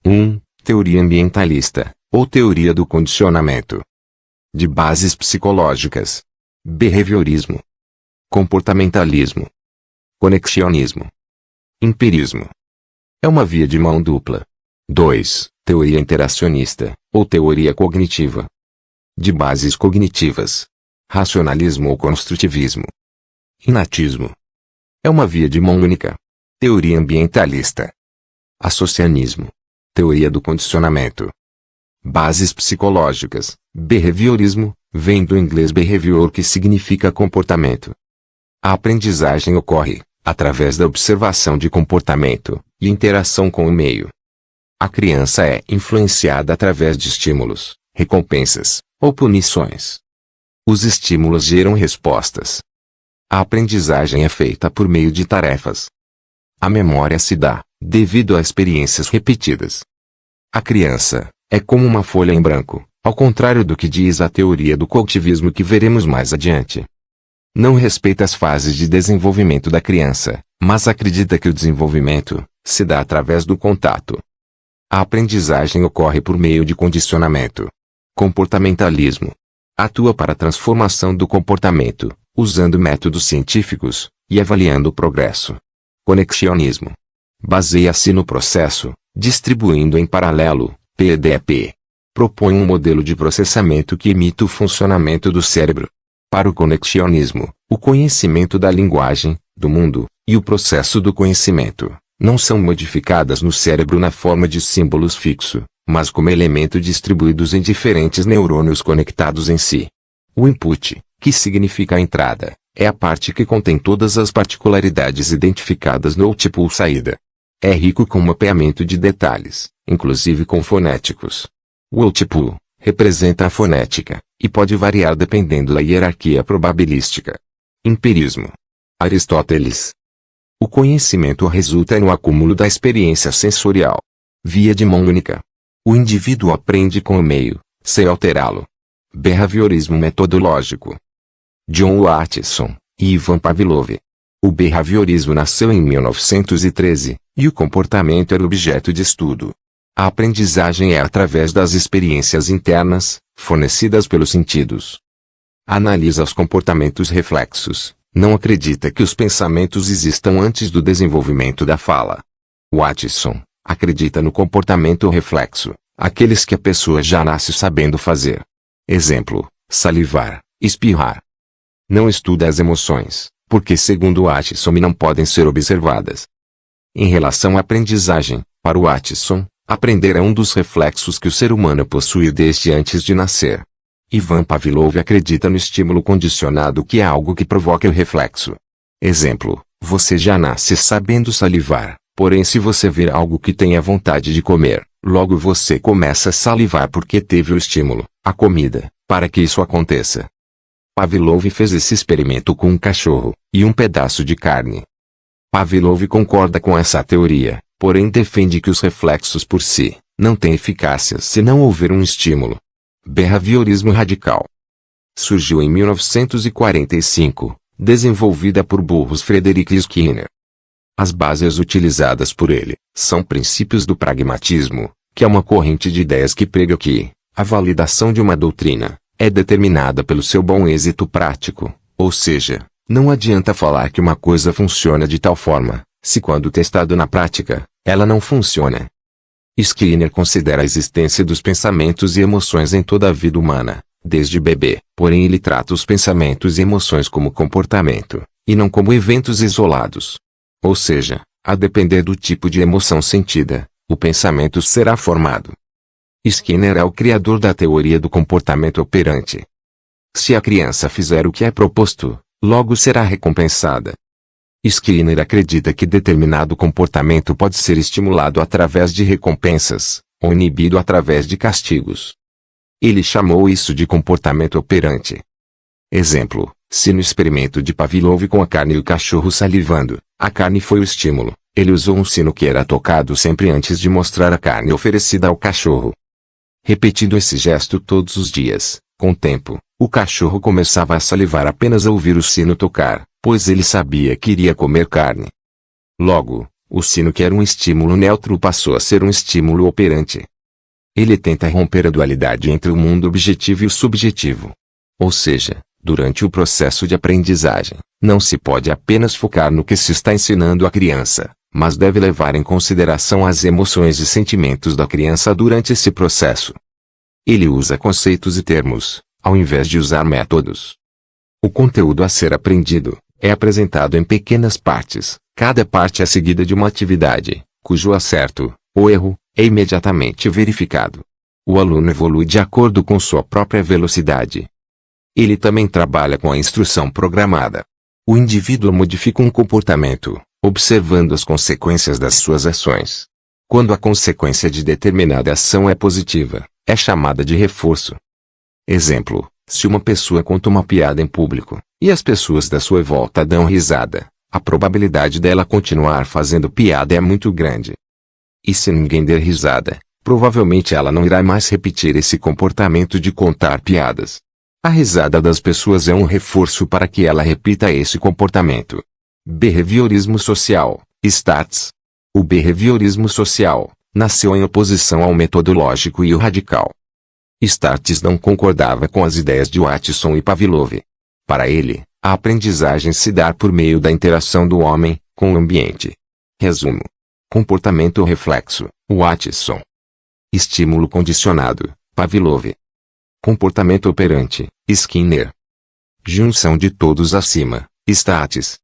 1. Teoria ambientalista, ou teoria do condicionamento. De bases psicológicas. Behaviorismo. Comportamentalismo. Conexionismo. Empirismo. É uma via de mão dupla. 2. Teoria interacionista, ou teoria cognitiva. De bases cognitivas. Racionalismo ou construtivismo. Inatismo. É uma via de mão única. Teoria ambientalista. Associanismo. Teoria do condicionamento. Bases psicológicas. Behaviorismo, vem do inglês behavior, que significa comportamento. A aprendizagem ocorre através da observação de comportamento e interação com o meio. A criança é influenciada através de estímulos, recompensas ou punições. Os estímulos geram respostas. A aprendizagem é feita por meio de tarefas. A memória se dá devido a experiências repetidas. A criança é como uma folha em branco, ao contrário do que diz a teoria do cognitivismo que veremos mais adiante. Não respeita as fases de desenvolvimento da criança, mas acredita que o desenvolvimento se dá através do contato. A aprendizagem ocorre por meio de condicionamento. Comportamentalismo. Atua para a transformação do comportamento, usando métodos científicos e avaliando o progresso. Conexionismo. Baseia-se no processo, distribuindo em paralelo, PDP. Propõe um modelo de processamento que imita o funcionamento do cérebro. Para o conexionismo, o conhecimento da linguagem, do mundo, e o processo do conhecimento, não são modificadas no cérebro na forma de símbolos fixo, mas como elemento distribuídos em diferentes neurônios conectados em si. O input, que significa a entrada, é a parte que contém todas as particularidades identificadas no output saída. É rico com mapeamento de detalhes, inclusive com fonéticos. O output representa a fonética, e pode variar dependendo da hierarquia probabilística. Empirismo. Aristóteles. O conhecimento resulta no acúmulo da experiência sensorial. Via de mão única. O indivíduo aprende com o meio, sem alterá-lo. Behaviorismo metodológico. John Watson e Ivan Pavlov. O behaviorismo nasceu em 1913, e o comportamento era objeto de estudo. A aprendizagem é através das experiências internas, fornecidas pelos sentidos. Analisa os comportamentos reflexos, não acredita que os pensamentos existam antes do desenvolvimento da fala. Watson acredita no comportamento reflexo, aqueles que a pessoa já nasce sabendo fazer. Exemplo, salivar, espirrar. Não estuda as emoções, porque segundo Watson não podem ser observadas. Em relação à aprendizagem, para Watson, aprender é um dos reflexos que o ser humano possui desde antes de nascer. Ivan Pavlov acredita no estímulo condicionado, que é algo que provoca o reflexo. Exemplo, você já nasce sabendo salivar, porém se você ver algo que tenha vontade de comer, logo você começa a salivar porque teve o estímulo, a comida, para que isso aconteça. Pavlov fez esse experimento com um cachorro e um pedaço de carne. Pavlov concorda com essa teoria, porém defende que os reflexos por si não têm eficácia se não houver um estímulo. Behaviorismo radical. Surgiu em 1945, desenvolvida por Burrus Frederic Skinner. As bases utilizadas por ele são princípios do pragmatismo, que é uma corrente de ideias que prega que a validação de uma doutrina é determinada pelo seu bom êxito prático, ou seja, não adianta falar que uma coisa funciona de tal forma, se quando testado na prática, ela não funciona. Skinner considera a existência dos pensamentos e emoções em toda a vida humana, desde bebê, porém ele trata os pensamentos e emoções como comportamento, e não como eventos isolados. Ou seja, a depender do tipo de emoção sentida, o pensamento será formado. Skinner é o criador da teoria do comportamento operante. Se a criança fizer o que é proposto, logo será recompensada. Skinner acredita que determinado comportamento pode ser estimulado através de recompensas, ou inibido através de castigos. Ele chamou isso de comportamento operante. Exemplo, se no experimento de Pavlov com a carne e o cachorro salivando, a carne foi o estímulo, ele usou um sino que era tocado sempre antes de mostrar a carne oferecida ao cachorro. Repetindo esse gesto todos os dias, com o tempo, o cachorro começava a salivar apenas ao ouvir o sino tocar, pois ele sabia que iria comer carne. Logo, O sino, que era um estímulo neutro, passou a ser um estímulo operante. Ele tenta romper a dualidade entre o mundo objetivo e o subjetivo. Ou seja, durante o processo de aprendizagem, não se pode apenas focar no que se está ensinando à criança, mas deve levar em consideração as emoções e sentimentos da criança durante esse processo. Ele usa conceitos e termos, ao invés de usar métodos. O conteúdo a ser aprendido é apresentado em pequenas partes. Cada parte é seguida de uma atividade, cujo acerto, ou erro, é imediatamente verificado. O aluno evolui de acordo com sua própria velocidade. Ele também trabalha com a instrução programada. O indivíduo modifica um comportamento, observando as consequências das suas ações. Quando a consequência de determinada ação é positiva, é chamada de reforço. Exemplo: se uma pessoa conta uma piada em público, e as pessoas da sua volta dão risada, a probabilidade dela continuar fazendo piada é muito grande. E se ninguém der risada, provavelmente ela não irá mais repetir esse comportamento de contar piadas. A risada das pessoas é um reforço para que ela repita esse comportamento. Behaviorismo social, STATS. O behaviorismo social nasceu em oposição ao metodológico e o radical. STATS não concordava com as ideias de Watson e Pavlov. Para ele, a aprendizagem se dá por meio da interação do homem com o ambiente. Resumo: comportamento reflexo, Watson. Estímulo condicionado, Pavlov. Comportamento operante, Skinner. Junção de todos acima, STATS.